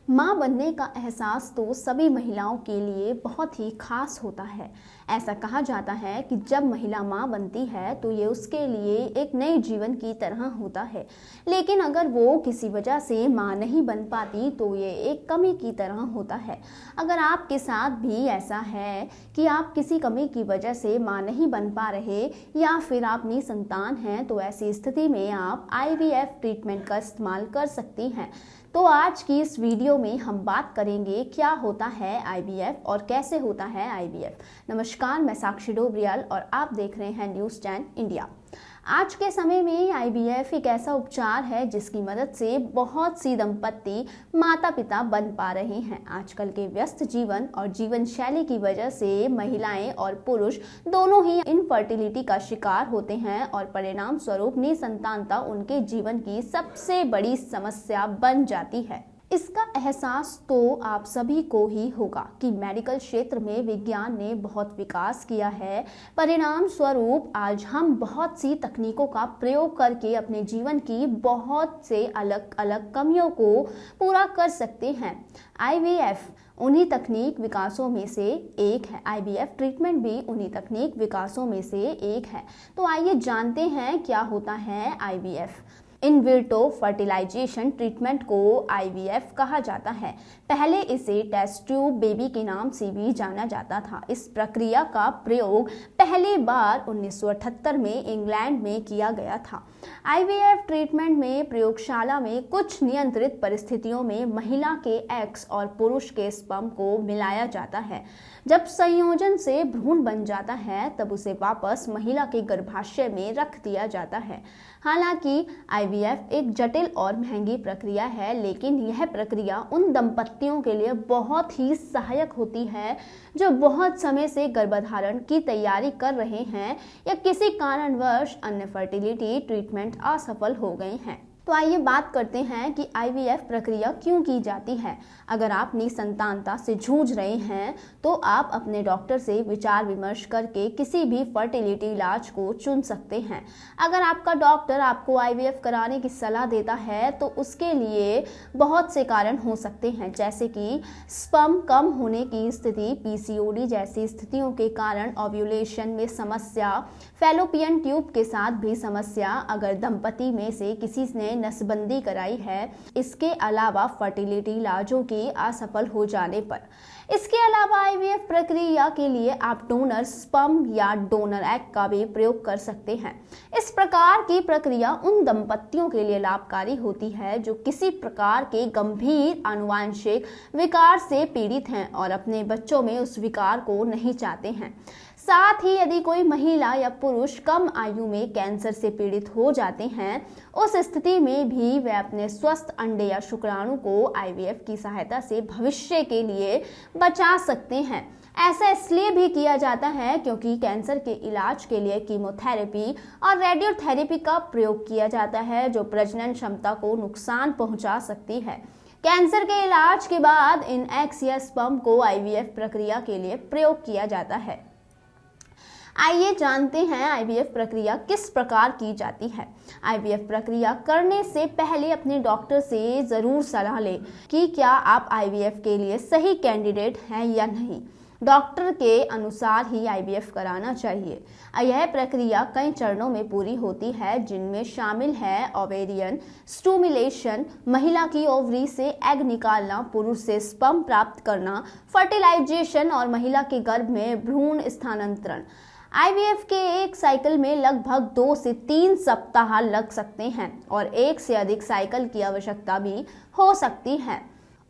माँ बनने का एहसास तो सभी महिलाओं के लिए बहुत ही खास होता है। ऐसा कहा जाता है कि जब महिला माँ बनती है तो ये उसके लिए एक नए जीवन की तरह होता है। लेकिन अगर वो किसी वजह से माँ नहीं बन पाती तो ये एक कमी की तरह होता है। अगर आपके साथ भी ऐसा है कि आप किसी कमी की वजह से माँ नहीं बन पा रहे या फिर आप निसंतान हैं, तो ऐसी स्थिति में आप IVF ट्रीटमेंट का इस्तेमाल कर सकती हैं। तो आज की इस वीडियो में हम बात करेंगे क्या होता है IVF और कैसे होता है IVF। नमस्कार, मैं साक्षी डोबरियाल और आप देख रहे हैं न्यूज़ 10 इंडिया। आज के समय में IVF एक ऐसा उपचार है जिसकी मदद से बहुत सी दंपत्ति माता पिता बन पा रहे हैं। आजकल के व्यस्त जीवन और जीवन शैली की वजह से महिलाएं और पुरुष दोनों ही इनफर्टिलिटी का शिकार होते हैं और परिणाम स्वरूप निसंतानता उनके जीवन की सबसे बड़ी समस्या बन जाती है। इसका एहसास तो आप सभी को ही होगा कि मेडिकल क्षेत्र में विज्ञान ने बहुत विकास किया है। परिणाम स्वरूप आज हम बहुत सी तकनीकों का प्रयोग करके अपने जीवन की बहुत से अलग अलग कमियों को पूरा कर सकते हैं। IVF उन्हीं तकनीक विकासों में से एक है। IVF ट्रीटमेंट भी उन्हीं तकनीक विकासों में से एक है। तो आइए जानते हैं क्या होता है IVF। In vitro fertilization treatment को IVF कहा जाता है। पहले इसे टेस्ट ट्यूब बेबी के नाम से भी जाना जाता था। इस प्रक्रिया का प्रयोग पहली बार 1978 में इंग्लैंड में किया गया था। IVF ट्रीटमेंट में प्रयोगशाला में कुछ नियंत्रित परिस्थितियों में महिला के एग्स और पुरुष के स्पर्म को मिलाया जाता है। जब संयोजन से भ्रूण बन जाता है तब उसे वापस महिला के गर्भाशय में रख दिया जाता है। हालांकि IVF एक जटिल और महंगी प्रक्रिया है, लेकिन यह प्रक्रिया उन दंपत्तियों के लिए बहुत ही सहायक होती है जो बहुत समय से गर्भधारण की तैयारी कर रहे हैं या किसी कारणवश अन्य फर्टिलिटी ट्रीटमेंट असफल हो गए हैं। तो आइए बात करते हैं कि IVF प्रक्रिया क्यों की जाती है। अगर आप निसंतानता से जूझ रहे हैं तो आप अपने डॉक्टर से विचार विमर्श करके किसी भी फर्टिलिटी इलाज को चुन सकते हैं। अगर आपका डॉक्टर आपको IVF कराने की सलाह देता है तो उसके लिए बहुत से कारण हो सकते हैं, जैसे कि स्पर्म कम होने की स्थिति, PCOD जैसी स्थितियों के कारण ओव्यूलेशन में समस्या, फैलोपियन ट्यूब के साथ भी समस्या अगर दंपति में से किसी ने नसबंदी कराई है। इसके अलावा फर्टिलिटी इलाजों की असफल हो जाने पर। इसके अलावा IVF प्रक्रिया के लिए आप डोनर स्पर्म या डोनर एग का भी प्रयोग कर सकते हैं। इस प्रकार की प्रक्रिया उन दंपत्तियों के लिए लाभकारी होती है जो किसी प्रकार के गंभीर आनुवंशिक विकार से पीड़ित हैं और अपने बच्चों में उस विकार को नहीं चाहते हैं। साथ ही यदि कोई महिला या पुरुष कम आयु में कैंसर से पीड़ित हो जाते हैं, उस स्थिति में भी वे अपने स्वस्थ अंडे या शुक्राणु को IVF की सहायता से भविष्य के लिए बचा सकते हैं। ऐसा इसलिए भी किया जाता है क्योंकि कैंसर के इलाज के लिए कीमोथेरेपी और रेडियोथेरेपी का प्रयोग किया जाता है जो प्रजनन क्षमता को नुकसान पहुंचा सकती है। कैंसर के इलाज के बाद इन एग्स या स्पर्म को IVF प्रक्रिया के लिए प्रयोग किया जाता है। आइए जानते हैं IVF प्रक्रिया किस प्रकार की जाती है। IVF प्रक्रिया करने से पहले अपने डॉक्टर से ज़रूर सलाह लें कि क्या आप IVF के लिए सही कैंडिडेट हैं या नहीं। डॉक्टर के अनुसार ही IVF कराना चाहिए। यह प्रक्रिया कई चरणों में पूरी होती है, जिनमें शामिल है ओवेरियन स्टिमुलेशन, महिला की ओवरी से एग निकालना, पुरुष से स्पर्म प्राप्त करना, फर्टिलाइजेशन और महिला के गर्भ में भ्रूण स्थानांतरण। IVF के एक साइकिल में लगभग 2 से 3 सप्ताह लग सकते हैं और 1 से अधिक साइकिल की आवश्यकता भी हो सकती है।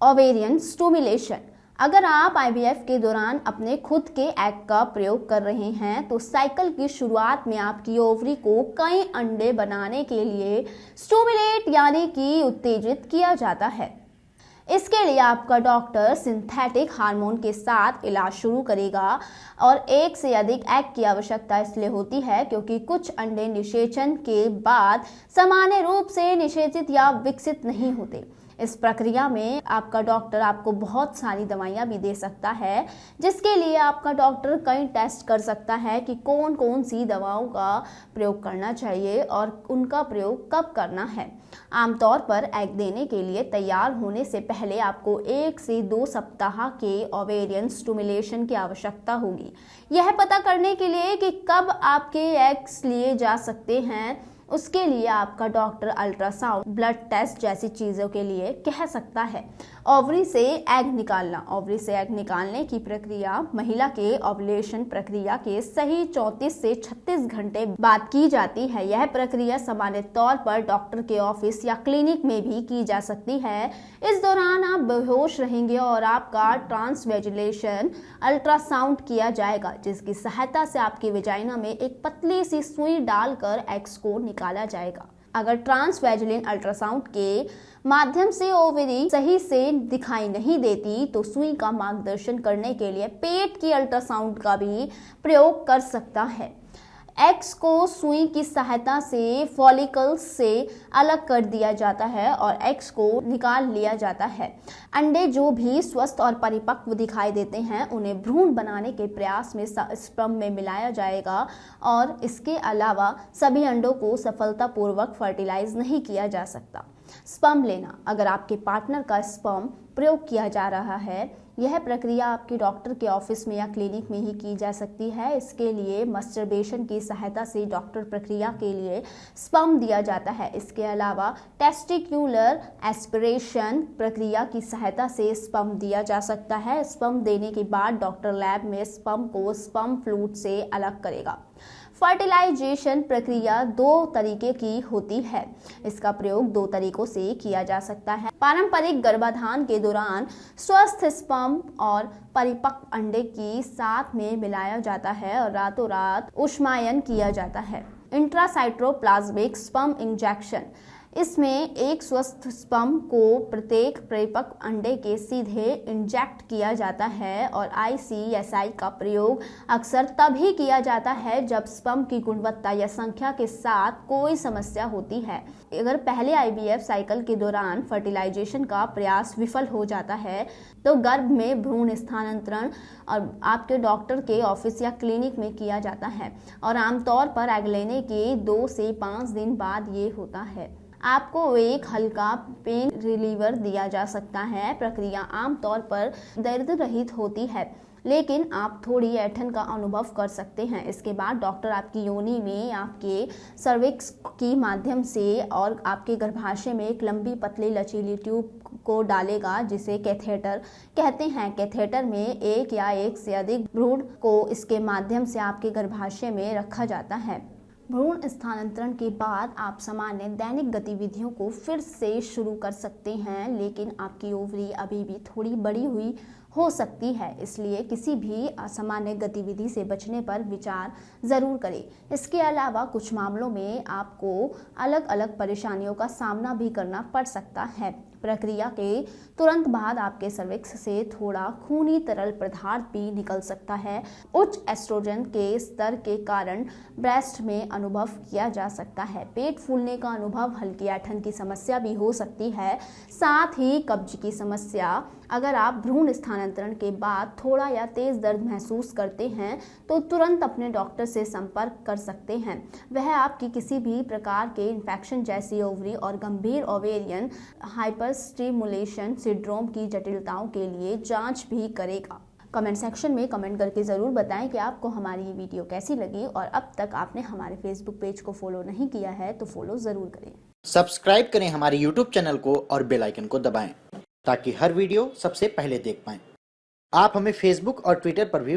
Ovarian stimulation. अगर आप IVF के दौरान अपने खुद के एग का प्रयोग कर रहे हैं तो साइकिल की शुरुआत में आपकी ओवरी को कई अंडे बनाने के लिए स्टिमुलेट यानी कि उत्तेजित किया जाता है। इसके लिए आपका डॉक्टर सिंथेटिक हार्मोन के साथ इलाज शुरू करेगा और 1 से अधिक एग की आवश्यकता इसलिए होती है क्योंकि कुछ अंडे निषेचन के बाद सामान्य रूप से निषेचित या विकसित नहीं होते। इस प्रक्रिया में आपका डॉक्टर आपको बहुत सारी दवाइयाँ भी दे सकता है, जिसके लिए आपका डॉक्टर कई टेस्ट कर सकता है कि कौन कौन सी दवाओं का प्रयोग करना चाहिए और उनका प्रयोग कब करना है। आमतौर पर एग देने के लिए तैयार होने से पहले आपको 1 से 2 सप्ताह के ओवेरियन स्टिमुलेशन की आवश्यकता होगी, यह पता करने के लिए कि कब आपके एग्स लिए जा सकते हैं। उसके लिए आपका डॉक्टर अल्ट्रासाउंड, ब्लड टेस्ट जैसी चीज़ों के लिए कह सकता है। ओवरी से एग निकालना। ओवरी से एग निकालने की प्रक्रिया महिला के ओवुलेशन प्रक्रिया के सही 34 से 36 घंटे बाद की जाती है। यह प्रक्रिया सामान्य तौर पर डॉक्टर के ऑफिस या क्लिनिक में भी की जा सकती है। इस दौरान आप बेहोश रहेंगे और आपका ट्रांसवेजुलेशन अल्ट्रासाउंड किया जाएगा, जिसकी सहायता से आपकी वेजाइना में एक पतली सी सुई डालकर एग्स को निकाला जाएगा। अगर ट्रांसवेजुलिन अल्ट्रासाउंड के माध्यम से ओवरी सही से दिखाई नहीं देती तो सुई का मार्गदर्शन करने के लिए पेट की अल्ट्रासाउंड का भी प्रयोग कर सकता है। एग्स को सुई की सहायता से फॉलिकल्स से अलग कर दिया जाता है और एग्स को निकाल लिया जाता है। अंडे जो भी स्वस्थ और परिपक्व दिखाई देते हैं उन्हें भ्रूण बनाने के प्रयास में स्पर्म में मिलाया जाएगा और इसके अलावा सभी अंडों को सफलतापूर्वक फर्टिलाइज नहीं किया जा सकता। स्पर्म लेना। अगर आपके पार्टनर का स्पर्म प्रयोग किया जा रहा है, यह प्रक्रिया आपके डॉक्टर के ऑफिस में या क्लिनिक में ही की जा सकती है। इसके लिए मस्टरबेशन की सहायता से डॉक्टर प्रक्रिया के लिए स्पर्म दिया जाता है। इसके अलावा टेस्टिक्युलर एस्पिरेशन प्रक्रिया की सहायता से स्पर्म दिया जा सकता है। स्पर्म देने के बाद डॉक्टर लैब में स्पर्म को स्पर्म फ्लूइड से अलग करेगा। फर्टिलाइजेशन प्रक्रिया 2 तरीके की होती है। इसका प्रयोग 2 तरीकों से किया जा सकता है। पारंपरिक गर्भाधान के दौरान स्वस्थ स्पर्म और परिपक्व अंडे की साथ में मिलाया जाता है और रातों रात ऊष्मायन किया जाता है। Intracytoplasmic sperm injection. इसमें एक स्वस्थ स्पर्म को प्रत्येक परिपक्व अंडे के सीधे इंजेक्ट किया जाता है और ICSI का प्रयोग अक्सर तभी किया जाता है जब स्पर्म की गुणवत्ता या संख्या के साथ कोई समस्या होती है। अगर पहले IVF साइकिल के दौरान फर्टिलाइजेशन का प्रयास विफल हो जाता है तो गर्भ में भ्रूण स्थानांतरण और आपके डॉक्टर के ऑफिस या क्लिनिक में किया जाता है और आमतौर पर एग लेने के 2 से 5 दिन बाद ये होता है। आपको एक हल्का पेन रिलीवर दिया जा सकता है। प्रक्रिया आमतौर पर दर्द रहित होती है, लेकिन आप थोड़ी ऐंठन का अनुभव कर सकते हैं। इसके बाद डॉक्टर आपकी योनि में आपके सर्विक्स की माध्यम से और आपके गर्भाशय में एक लंबी पतली लचीली ट्यूब को डालेगा, जिसे कैथेटर कहते हैं। कैथेटर में एक या एक से अधिक भ्रूण को इसके माध्यम से आपके गर्भाशय में रखा जाता है। भ्रूण स्थानांतरण के बाद आप सामान्य दैनिक गतिविधियों को फिर से शुरू कर सकते हैं, लेकिन आपकी ओवरी अभी भी थोड़ी बड़ी हुई हो सकती है, इसलिए किसी भी असामान्य गतिविधि से बचने पर विचार ज़रूर करें। इसके अलावा कुछ मामलों में आपको अलग अलग परेशानियों का सामना भी करना पड़ सकता है। प्रक्रिया के तुरंत बाद आपके सर्विक्स से थोड़ा खूनी तरल पदार्थ भी निकल सकता है। उच्च एस्ट्रोजन के स्तर के कारण ब्रेस्ट में अनुभव किया जा सकता है। पेट फूलने का अनुभव, हल्की ऐंठन की समस्या भी हो सकती है, साथ ही कब्ज की समस्या। अगर आप भ्रूण स्थानांतरण के बाद थोड़ा या तेज दर्द महसूस करते हैं तो तुरंत अपने डॉक्टर से संपर्क कर सकते हैं। वह आपकी किसी भी प्रकार के इन्फेक्शन जैसी ओवरी और गंभीर ओवेरियन हाइपरस्टिमुलेशन सिंड्रोम की जटिलताओं के लिए जांच भी करेगा। कमेंट सेक्शन में कमेंट करके ज़रूर बताएं कि आपको हमारी ये वीडियो कैसी लगी और अब तक आपने हमारे फेसबुक पेज को फॉलो नहीं किया है तो फॉलो ज़रूर करें। सब्सक्राइब करें हमारे यूट्यूब चैनल को और बेल आइकन को दबाएं ताकि हर वीडियो सबसे पहले देख पाएं। आप हमें फेसबुक और ट्विटर पर भी